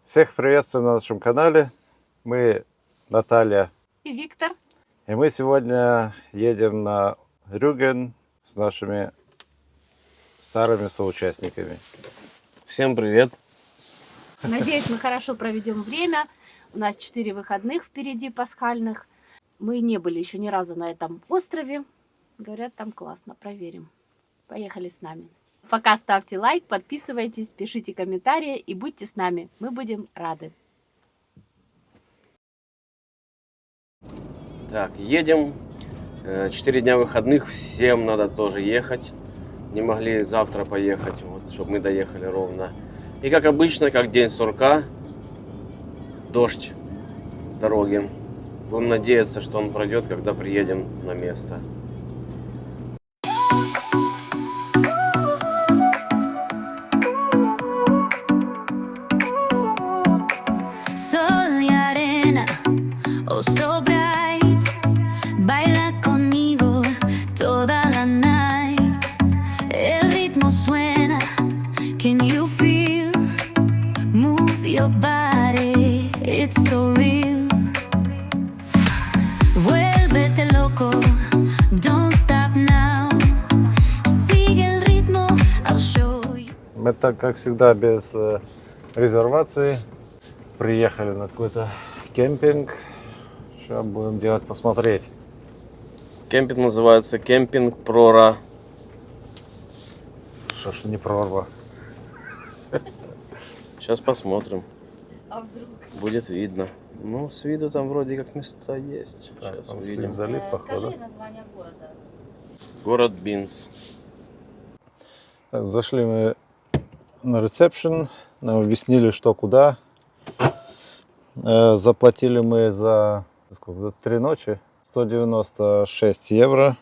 Всех приветствуем на нашем канале. Мы Наталья И Виктор. И мы сегодня едем на Рюген с нашими старыми соучастниками. Всем привет! Надеюсь, мы хорошо проведем время. У нас 4 выходных впереди пасхальных. Мы не были еще ни разу на этом острове. Говорят, там классно. Проверим. Поехали с нами. Пока ставьте лайк, подписывайтесь, пишите комментарии и будьте с нами. Мы будем рады. Так, едем. 4 дня выходных, всем надо тоже ехать. Не могли завтра поехать, вот, чтобы мы доехали ровно. И как обычно, как день сурка, дождь в дороге. Будем надеяться, что он пройдет, когда приедем на место. Sol y arena, oh so bright, baila conmigo toda la night. El ritmo suena, can you feel? Move your body, it's so real. Vuélvete loco, don't stop now. Sigue el ritmo, I'll show you. Мы так, как всегда, без резервации приехали на какой-то кемпинг. Что будем делать, посмотреть. Кемпинг называется Кемпинг Прора. Что ж не прорва. Сейчас посмотрим, А вдруг? будет видно. Ну, с виду там вроде как места есть. Так, Сейчас вот увидим. залив, походу. название города. Город Бинц. Так, зашли мы на ресепшн, нам объяснили, что куда. Заплатили мы за 3 ночи 196 евро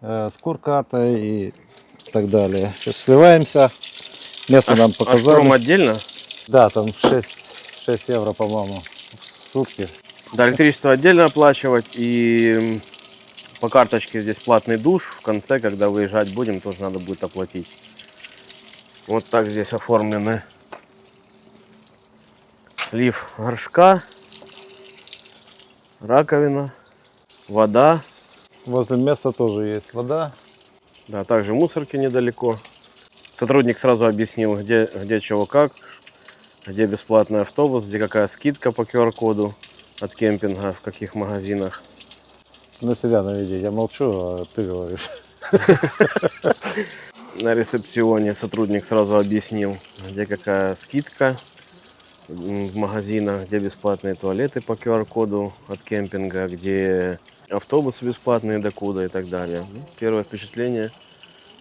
с куркатой и так далее. Сейчас сливаемся. Место нам А показали. шторм отдельно? Да, там 6 евро, по-моему, в сутки. Да, электричество отдельно оплачивать, и по карточке здесь платный душ. В конце, когда выезжать будем, тоже надо будет оплатить. Вот так здесь оформлены. Слив горшка, раковина, вода. Возле места тоже есть вода. Да, также мусорки недалеко. Сотрудник сразу объяснил, где чего как, где бесплатный автобус, где какая скидка по QR-коду от кемпинга, в каких магазинах. На себя наведи. Я молчу, а ты говоришь. На ресепционе сотрудник сразу объяснил, где какая скидка в магазинах, где бесплатные туалеты по QR-коду от кемпинга, где автобусы бесплатные докуда и так далее. Ну, первое впечатление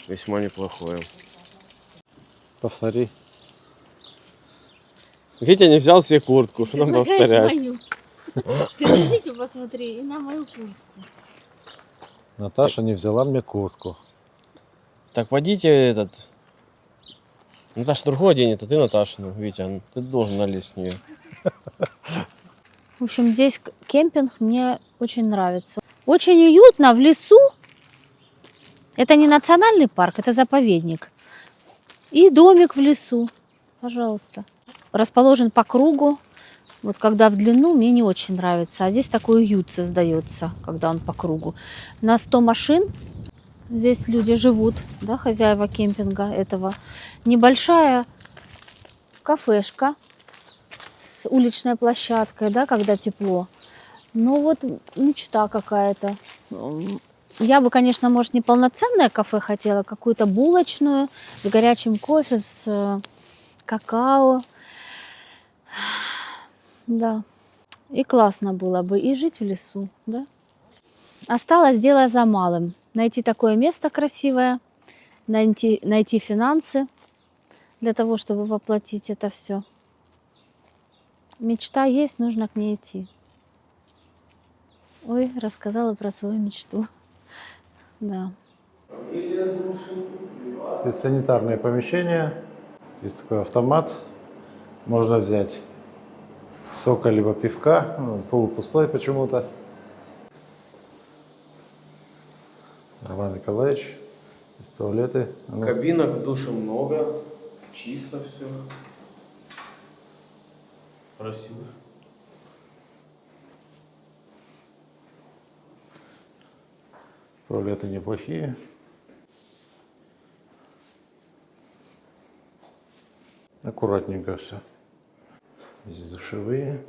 весьма неплохое. Повтори. Витя не взял себе куртку, что нам повторять? Ты Витю посмотри и на мою куртку. Наташа не взяла мне куртку. Так пойдите этот... Наташа другой оденет, а ты Наташину, Витя, ты должен налезть в нее. В общем, здесь кемпинг мне очень нравится. Очень уютно в лесу. Это не национальный парк, это заповедник. И домик в лесу. Пожалуйста. Расположен по кругу. Вот когда в длину, мне не очень нравится. А здесь такой уют создается, когда он по кругу. На 100 машин здесь люди живут, да, хозяева кемпинга этого. Небольшая кафешка с уличной площадкой, да, когда тепло. Ну вот мечта какая-то. Я бы, конечно, может, не полноценное кафе хотела, какую-то булочную с горячим кофе, с какао. Да. И классно было бы и жить в лесу, да. Осталось дело за малым. Найти такое место красивое, найти финансы для того, чтобы воплотить это все. Мечта есть, нужно к ней идти. Ой, рассказала про свою мечту. Да. Здесь санитарные помещения. Здесь такой автомат. Можно взять сока либо пивка. Полупустой почему-то. Роман Николаевич. Здесь туалеты. Кабинок в душе много, чисто все. Просил. Туалеты неплохие. Аккуратненько все. Здесь душевые.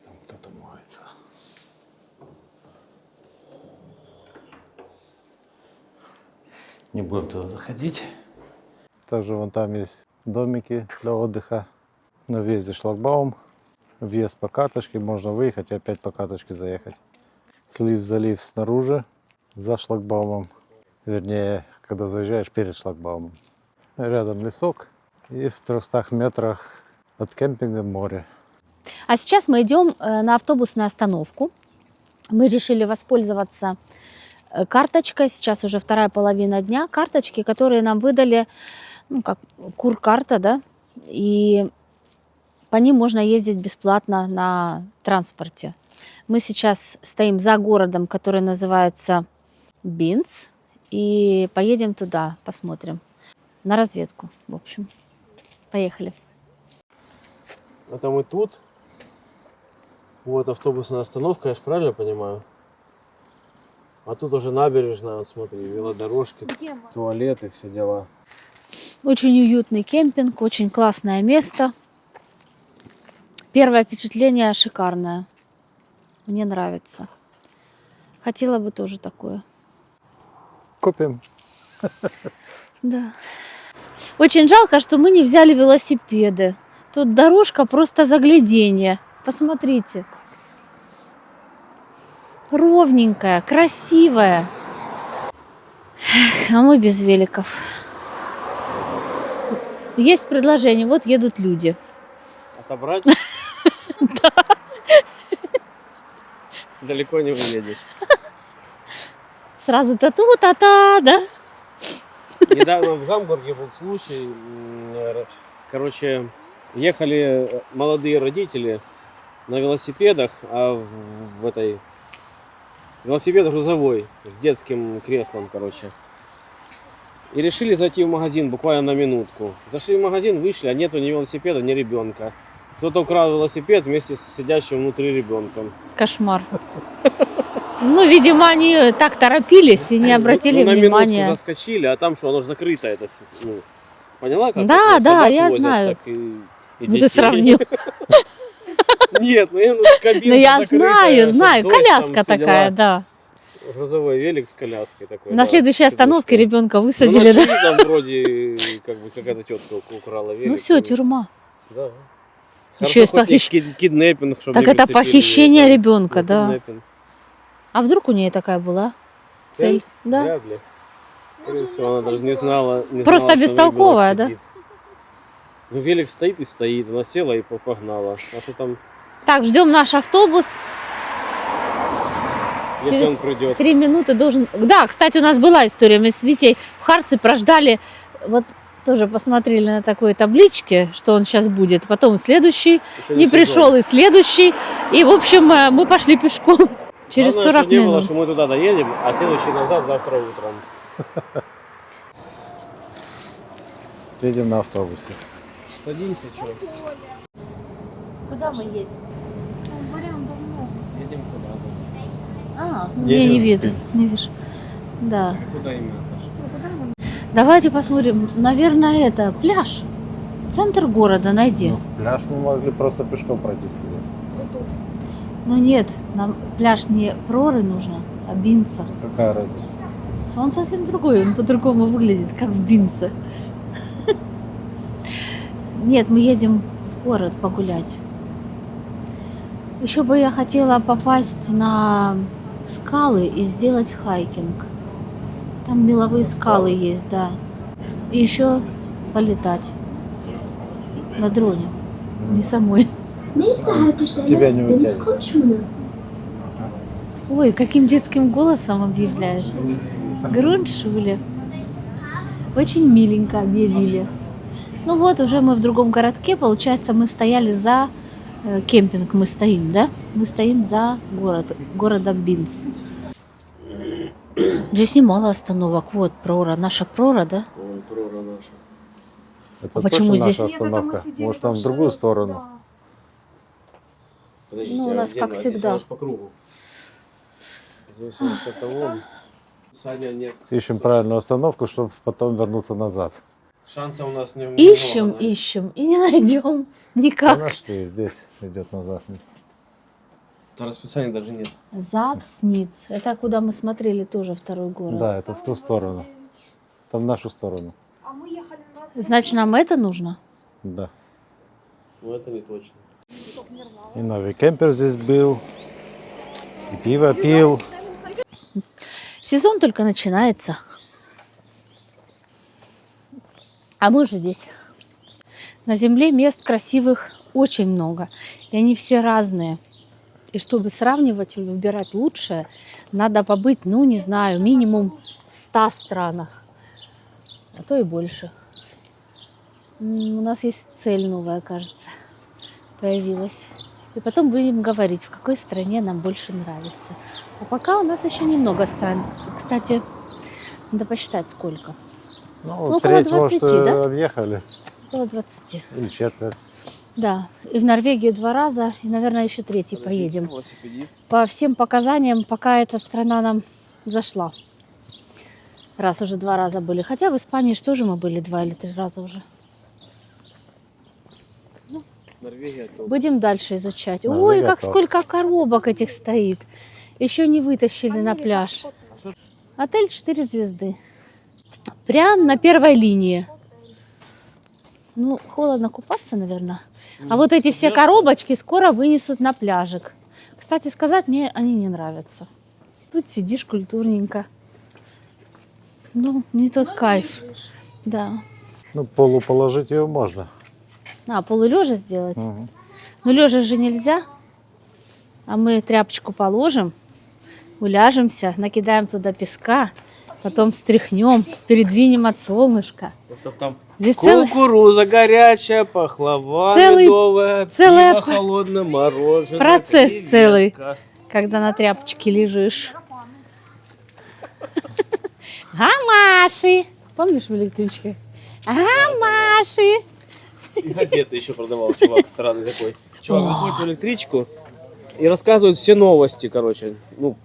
Там кто-то моется. Не будем туда заходить. Также вон там есть домики для отдыха. На въезде шлагбаум. Въезд по каточке. Можно выехать и опять по каточке заехать. Слив-залив снаружи. За шлагбаумом. Вернее, когда заезжаешь перед шлагбаумом. Рядом лесок. И в 300 метрах от кемпинга море. А сейчас мы идем на автобусную остановку. Мы решили воспользоваться карточкой. Сейчас уже вторая половина дня. Карточки, которые нам выдали, ну, как куркарта, да, и по ним можно ездить бесплатно на транспорте. Мы сейчас стоим за городом, который называется Бинц, и поедем туда, посмотрим. На разведку, в общем. Поехали. Это мы тут. Вот автобусная остановка, я же правильно понимаю? А тут уже набережная, вот смотри, велодорожки, туалеты, все дела. Очень уютный кемпинг, очень классное место. Первое впечатление шикарное. Мне нравится. Хотела бы тоже такое. Купим. Да. Очень жалко, что мы не взяли велосипеды. Тут дорожка просто загляденье. Посмотрите. Ровненькая, красивая. А мы без великов. Есть предложение. Вот едут люди. Отобрать? Далеко не уедешь. Сразу та-ту-та-та, да? Недавно в Гамбурге был случай. Короче, ехали молодые родители на велосипедах, а в этой велосипед грузовой с детским креслом, короче. И решили зайти в магазин буквально на минутку. Зашли в магазин, вышли, а нету ни велосипеда, ни ребенка. Кто-то украл велосипед вместе с сидящим внутри ребенком. Кошмар. Ну, видимо, они так торопились и не обратили на внимания. минутку заскочили, а там что, оно же закрыто. Это, ну, поняла? Как Да, вот да, собак я возят, знаю. так и Ну, ты детей. сравнил. Нет, ну кабинка Ну, я закрытая, знаю, дождь, коляска там все такая, дела. да. Грузовой велик с коляской такой. На да, следующей с остановке сидушкой. ребенка Ну, высадили, нашли, да? там вроде как бы какая-то тетка украла велик. Ну все, тюрьма. Да. Еще есть Хорошо, хоть не похищ- киднеппинг, чтобы Так не это прицепили, похищение это ребенка, не да. киднеппинг. А вдруг у нее такая была цель? Да. Вряд ли. Скорее всего, она даже не знала. Просто что бестолковая, ребенок да? сидит. Ну, велик стоит и стоит. Она села и погнала. А что там, Так, ждем наш автобус. если Через он придет? 3 минуты должен... Да, кстати, у нас была история. Мы с Витей в Харце прождали. Вот тоже посмотрели на такой табличке, что он сейчас будет. Потом следующий Еще не сезон. пришел, и следующий. И, в общем, мы пошли пешком через Главное, 40 что не было, минут. что мы туда доедем, а следующий назад завтра утром. Едем на автобусе. Садимся, что? Куда мы едем? Едем куда-то. А, Едем я не в видно. Бинц. Не вижу. Да. Куда именно? Давайте посмотрим. Наверное, это пляж. Центр города найди. Ну, пляж мы могли просто пешком пройти сюда. Но нет, нам пляж не Проры нужно, а Бинца. Какая разница? Он совсем другой, он по-другому выглядит, как в Бинце. Нет, мы едем в город погулять. Еще бы я хотела попасть на скалы и сделать хайкинг. Там меловые скалы есть, да. И еще полетать на дроне. Не самой. Тебя не утянет. Ой, каким детским голосом объявляют. Груншули. Очень миленько объявили. Ну вот, уже мы в другом городке. Получается, мы стояли за кемпинг. Мы стоим, да? Мы стоим за городом Бинц. Здесь немало остановок. Вот Прора, наша Прора, да? Вон Прора наша. Это А почему точно здесь- наша Нет, это мы остановка? сидели Может, там в прошлый другую раз, сторону? да. Подождите, Ну, у а нас где как она? Здесь всегда. у нас по кругу. Здесь у нас как-то вон. Саня, нет. Ищем правильную остановку, чтобы потом вернуться назад. Шанса у нас не Ищем, много, да? ищем и не найдем Да никак. нашли, здесь идет на Засниц. Там расписания даже нет. Засниц. Это куда мы смотрели тоже второй город. Да, это в ту сторону. Там в нашу сторону. А мы ехали на Значит, нам это нужно? Да. Ну это не точно. И новый кемпер здесь был. И пиво пил. Сезон только начинается. А мы уже здесь. На земле мест красивых очень много. И они все разные. И чтобы сравнивать и выбирать лучшее, надо побыть, ну, не знаю, минимум в 100 странах. А то и больше. У нас есть цель новая, кажется, появилась. И потом будем говорить, в какой стране нам больше нравится. А пока у нас еще немного стран. Кстати, надо посчитать, сколько. Ну, около треть, 20, может, да? объехали. Около 20. Или четверть. Да. И в Норвегию 2 раза, и, наверное, еще 3-й поедем. Велосипедист. По всем показаниям, пока эта страна нам зашла. Раз уже 2 раза были. Хотя в Испании же тоже мы были 2 или 3 раза уже. Норвегия топ. Будем дальше изучать. Ой, Норвегия как топ. сколько коробок этих стоит. Еще не вытащили на пляж. Отель 4 звезды. Прям на первой линии. Ну, холодно купаться, наверное. А вот эти все коробочки скоро вынесут на пляжик. Кстати сказать, мне они не нравятся. Тут сидишь культурненько. Ну, не тот кайф. Да. Ну, полуположить ее можно. А, полулежа сделать? Мгм. Ну, лежа же нельзя. А мы тряпочку положим, уляжемся, накидаем туда песка, потом встряхнем, передвинем от солнышка. Чтоб там Здесь целый... кукуруза горячая, пахлава Целый- медовая, целая пиво холодное, мороженое. процесс креветка. целый. Когда на тряпочке лежишь. Гамаши! Помнишь в электричке? Гамаши! И газеты еще продавал чувак странный такой. Чувак выходит в электричку и рассказывает все новости, короче. Ну,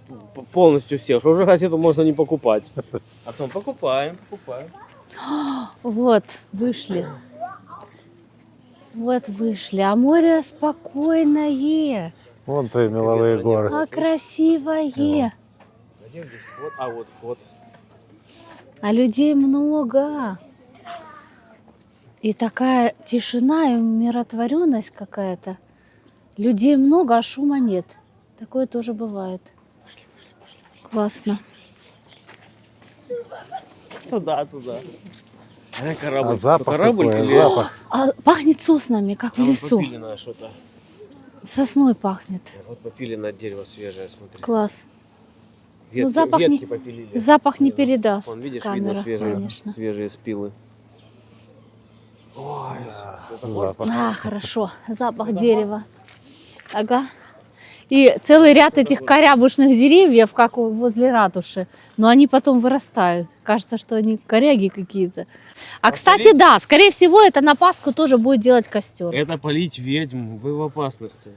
полностью все. Что уже газету можно не покупать. А потом покупаем. Вот, вышли. Вот вышли. А море спокойное. Вон твои меловые горы. А красивое. Вот. А людей много. И такая тишина и умиротворенность какая-то. Людей много, а шума нет. Такое тоже бывает. Классно. Туда. Корабль. А запах Корабль какой, или... запах. А пахнет соснами, как в Там лесу. попиленное что-то. Сосной пахнет. Вот попиленное дерево свежее, смотри. Класс. Ветки, запах ветки не- попилили. Запах не передаст. Вон, видишь, камера, видно конечно. свежие спилы. Ой, Запах. А, хорошо. Запах дерева. Ага. И целый ряд этих корябушных деревьев, как возле ратуши. Но они потом вырастают. Кажется, что они коряги какие-то. А, кстати, да, скорее всего, это на Пасху тоже будет делать костер. Это полить ведьм, вы в опасности.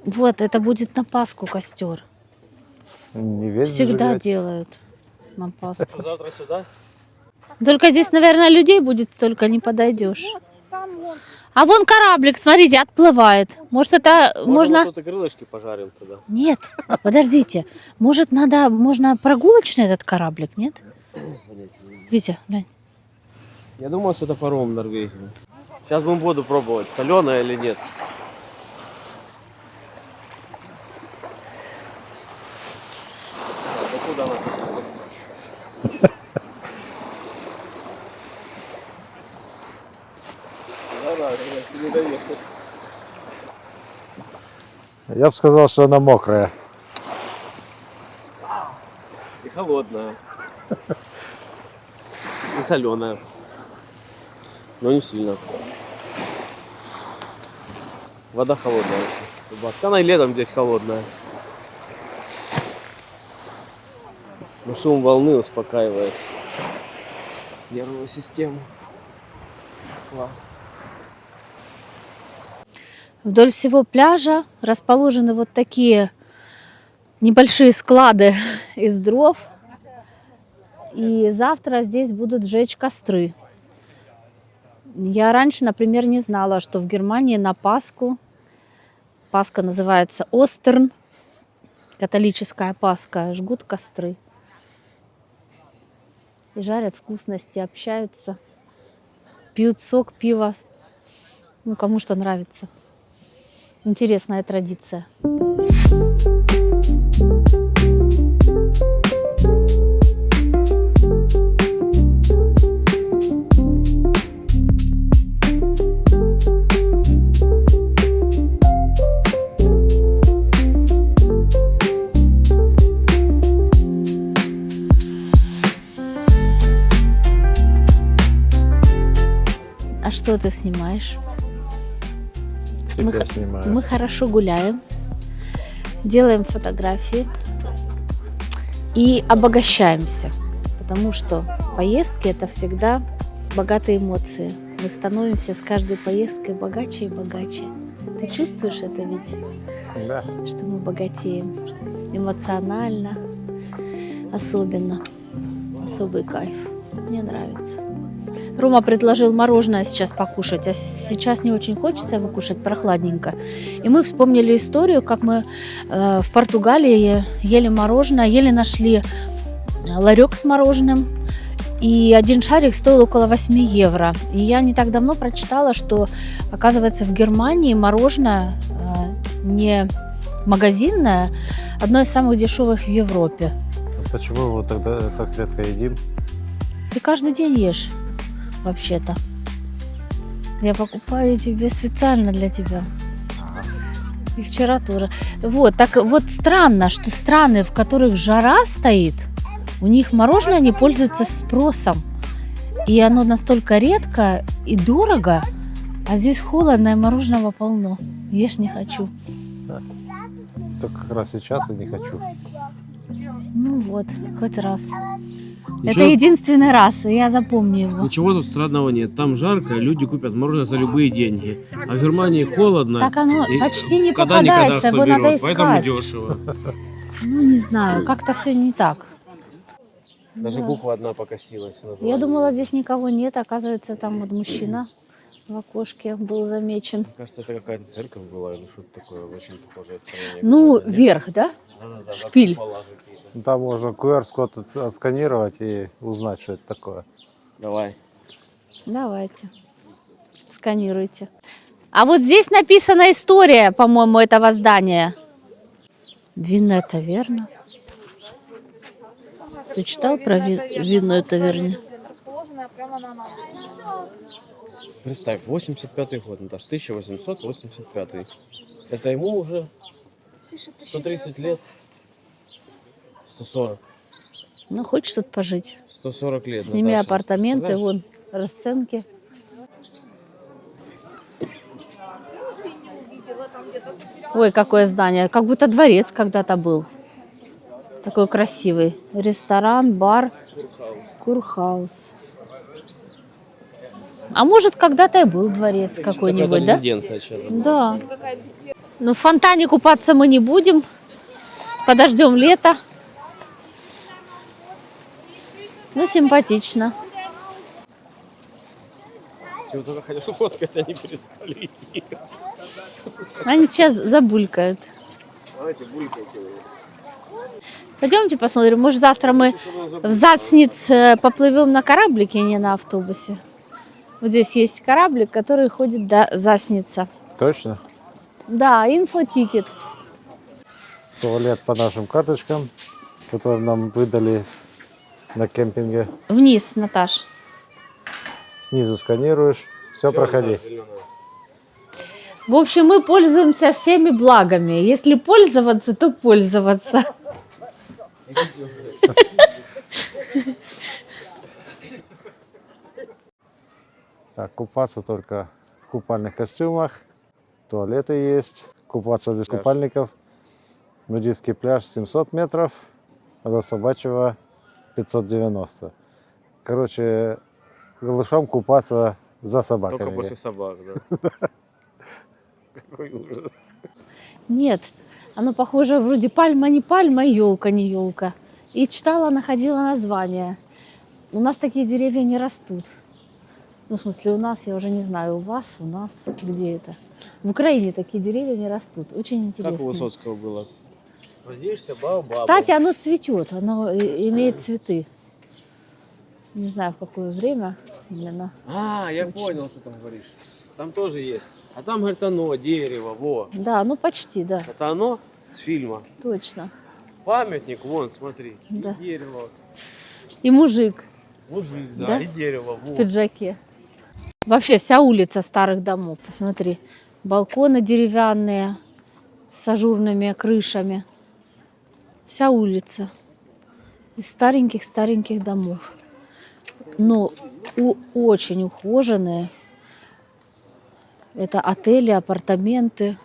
Вот, это будет на Пасху костер. Не весь Всегда зажигать. делают на Пасху. Завтра сюда? Только здесь, наверное, людей будет столько, не подойдешь. А вон кораблик, смотрите, отплывает. Может, это можно... Вот тут и крылышки пожарим тогда. Нет, подождите. Может, можно прогулочный этот кораблик, нет? Витя, глянь. Я думал, что это паром в Норвегии. Сейчас будем воду пробовать, соленая или нет. Я бы сказал, что она мокрая. И холодная. И соленая. Но не сильно. Вода холодная. Она и летом здесь холодная. Но шум волны успокаивает нервную систему. Класс. Вдоль всего пляжа расположены вот такие небольшие склады из дров. И завтра здесь будут жечь костры. Я раньше, например, не знала, что в Германии на Пасху, Пасха называется Остерн, католическая Пасха, жгут костры. И жарят вкусности, общаются, пьют сок, пиво. Ну, кому что нравится. Интересная традиция. А что ты снимаешь? Тебя снимаю. Мы хорошо гуляем, делаем фотографии и обогащаемся, потому что поездки – это всегда богатые эмоции. Мы становимся с каждой поездкой богаче и богаче. Ты чувствуешь это ведь, Да. что мы богатеем эмоционально, особенно, особый кайф. Мне нравится. Рома предложил мороженое сейчас покушать, а сейчас не очень хочется ему кушать, прохладненько. И мы вспомнили историю, как мы в Португалии ели мороженое, еле нашли ларек с мороженым, и один шарик стоил около 8 евро. И я не так давно прочитала, что, оказывается, в Германии мороженое не магазинное, одно из самых дешевых в Европе. А почему его тогда так редко едим? Ты каждый день ешь, вообще-то. Я покупаю тебе специально для тебя. И вчера тоже. Вот, так вот странно, что страны, в которых жара стоит, у них мороженое не пользуется спросом. И оно настолько редко и дорого, а здесь холодно и мороженого полно. Ешь не хочу. Только как раз сейчас и не хочу. Ну вот, хоть раз. Ничего- Это единственный раз, и я запомню его. Ничего тут странного нет. Там жарко, люди купят мороженое за любые деньги. А в Германии холодно. Так оно и почти не когда-никогда попадается, кто его надо берет, Поэтому искать. дешево. Ну, не знаю, как-то все не так. Даже Да. буква одна покосилась. в Я названии. думала, здесь никого нет, оказывается, там вот мужчина в окошке был замечен. Мне кажется, это какая-то церковь была или что-то такое, очень похожее строение. Ну, какое-то, нет? вверх, да? Да-да-да, шпиль. купола какие-то. Там можно QR-код отсканировать и узнать, что это такое. Давай. Давайте, сканируйте. А вот здесь написана история, по-моему, этого здания. Винная таверна. Ты читал про винную таверню? Представь, 85-й год, Наташ, 1885. Это ему уже 130 лет. 140. Ну, хочешь тут пожить? 140 лет. Сними Наташа. апартаменты, Представляешь? вон расценки. Ой, какое здание, как будто дворец когда-то был. Такой красивый. Ресторан, бар, курхаус. А может, когда-то и был дворец какой-нибудь, Какая-то да? резиденция что-то. Да. Ну, в фонтане купаться мы не будем. Подождем лета. Ну, симпатично. Чего только хотел фоткать, они перестали идти. Они сейчас забулькают. Давайте булькайте. Пойдемте посмотрим. Может, завтра мы в Засниц поплывем на кораблике, а не на автобусе. Вот здесь есть кораблик, который ходит до Засница. Точно? Да, инфотикет. Туалет по нашим карточкам, которые нам выдали на кемпинге. Вниз, Наташ. Снизу сканируешь. Все, проходи. В общем, мы пользуемся всеми благами. Если пользоваться, то пользоваться. Так, купаться только в купальных костюмах. Туалеты есть. Купаться без Пляж. купальников. Нудистский пляж 700 метров. а до собачьего 590. Короче, голышом купаться за собаками. Только после собак, да. Какой ужас. Нет, оно похоже вроде пальма не пальма, елка не елка. И читала, находила название. У нас такие деревья не растут. Ну, в смысле, у нас, я уже не знаю, у вас, у нас, где это. В Украине такие деревья не растут. Очень интересно. Как у Высоцкого было? Воздействие баобаба. Кстати, оно цветет, оно имеет цветы. Не знаю, в какое время именно. А, я понял, что там говоришь. Там тоже есть. А там, говорит, оно, дерево, во. Да, ну почти, да, Это оно с фильма. точно. Памятник, вон, смотри. Да. И дерево. И мужик Мужик, да, Да? и дерево, в во. пиджаке. Вообще вся улица старых домов, посмотри. Балконы деревянные с ажурными крышами. Вся улица из стареньких-стареньких домов. Но очень ухоженные. Это отели, апартаменты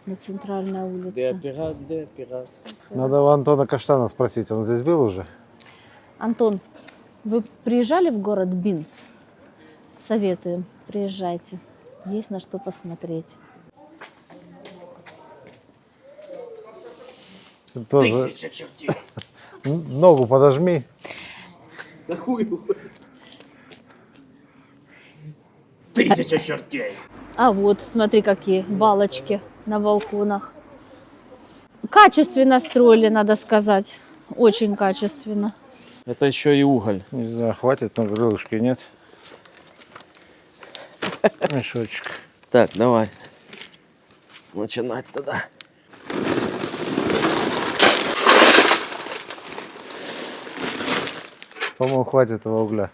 на центральной улице. Пират. Надо у Антона Каштана спросить, он здесь был уже? Антон, вы приезжали в город Бинц? Советуем, приезжайте. Есть на что посмотреть. Тоже чертей. ногу подожми. Какую? 1000 чертей. А вот, смотри, какие балочки на балконах. Качественно строили, надо сказать. Очень качественно. Это еще и уголь. Не знаю, хватит, но крылышки нет. Мешочек. Так, давай. Начинать тогда. По-моему, хватит этого угля.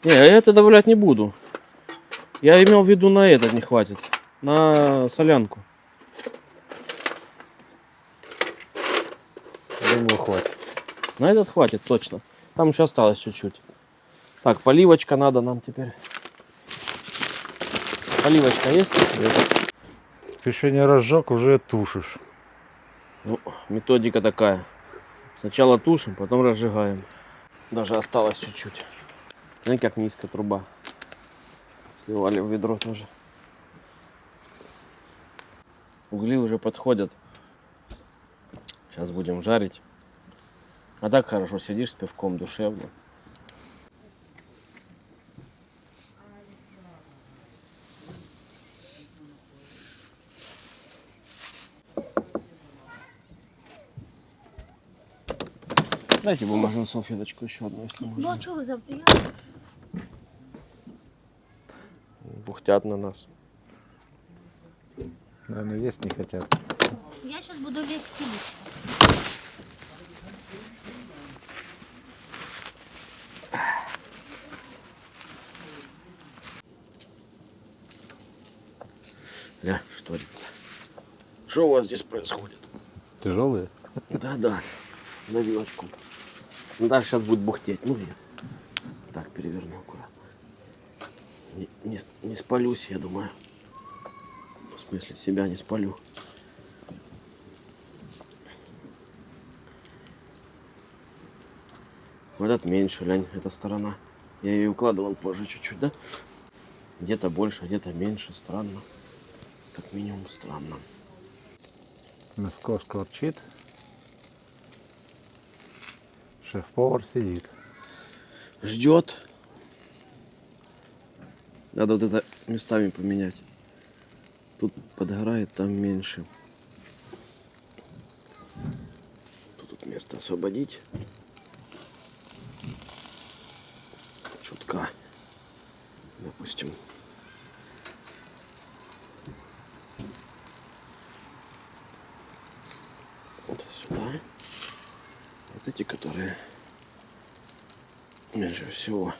Не, я это добавлять не буду. Я имел в виду на этот не хватит. На солянку. Думаю, хватит. На этот хватит точно. Там еще осталось чуть-чуть. Так, поливочка надо нам теперь. Поливочка есть? Ты еще не разжег, уже тушишь. Ну, методика такая. Сначала тушим, потом разжигаем. Даже осталось чуть-чуть. Знаете, как низко труба. Сливали в ведро тоже. Угли уже подходят. Сейчас будем жарить. А так хорошо сидишь с пивком, душевно. Дайте бумажную салфеточку еще одну, если можно. а что вы за... Бухтят на нас. Наверное, есть не хотят. Я сейчас буду лезть стелиться. Ля, что творится? Что у вас здесь происходит? Тяжелые? Да, на вилочку. Ну, дальше сейчас будет бухтеть. Ну, я так переверну аккуратно. Не спалюсь, я думаю. В смысле, себя не спалю. Вот этот меньше, глянь, эта сторона. Я ее укладывал позже чуть-чуть, да? Где-то больше, где-то меньше. Странно. Как минимум странно. Мяско шкварчит. Шеф-повар сидит. Ждет. Надо вот это местами поменять. Тут подгорает, там меньше. Тут место освободить. Чутка. Допустим. Вот сюда. Вот эти, которые меньше всего.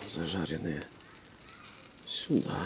Зажаренные сюда.